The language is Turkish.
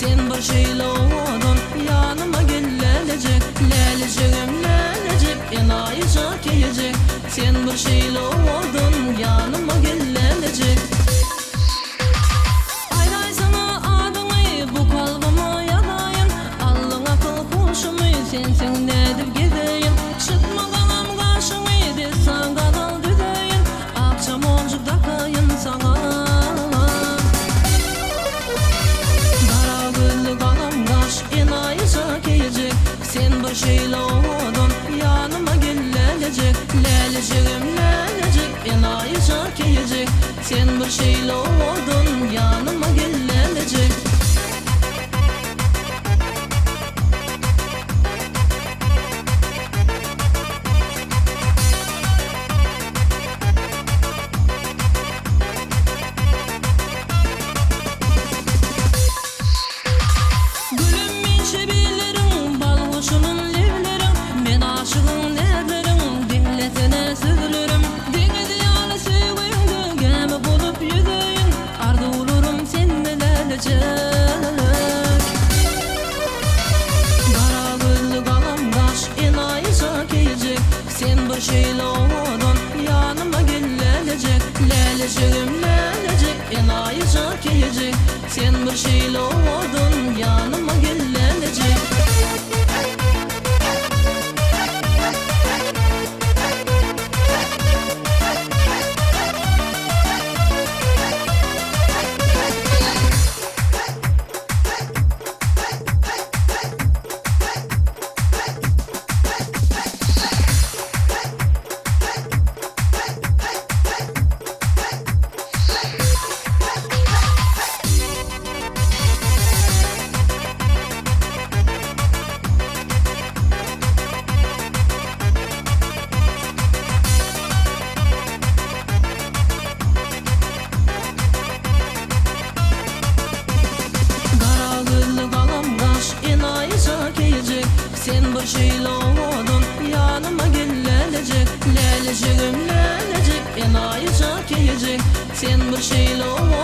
Sen bir şeyle oldun, yanıma gelecek. Leleceğim lelecek, enayıca gelecek. Sen bir şeyle oldun, yanıma gelecek. Ayray sana adını, bu kalbimi yalayın. Allın akıl kuşumu, sensin nedip gideyim. Çıkma kalam karşını, desan kadal düdeyin. Akşam olcuk dakayın sana. Sen bir şeyle oldun, yanıma gelecek. Leleceğim lelecek, enayıca gelecek. Sen bir şeyle oldun, yanıma gelecek. Gülüm minşe bilirim, bal kuşunun livlerim. Men aşığın nerlerim, dinletene sığılırım. Deniz yanı sevgindi, gemi bulup yüzeyim. Ardı olurum seninle lelecek. Kara gözlü kalam kaş, enayıca gelecek. Sen bir şeyle oldun, yanıma gelecek. Leleceğim lelecek, enayıca gelecek. Sen bir şeyle oldun, yanıma gelecek. Sen bir şeyle oldun, yanıma gelecek. Leleceğim lelecek, enayıca gelecek. Sen bir şeyle oldun.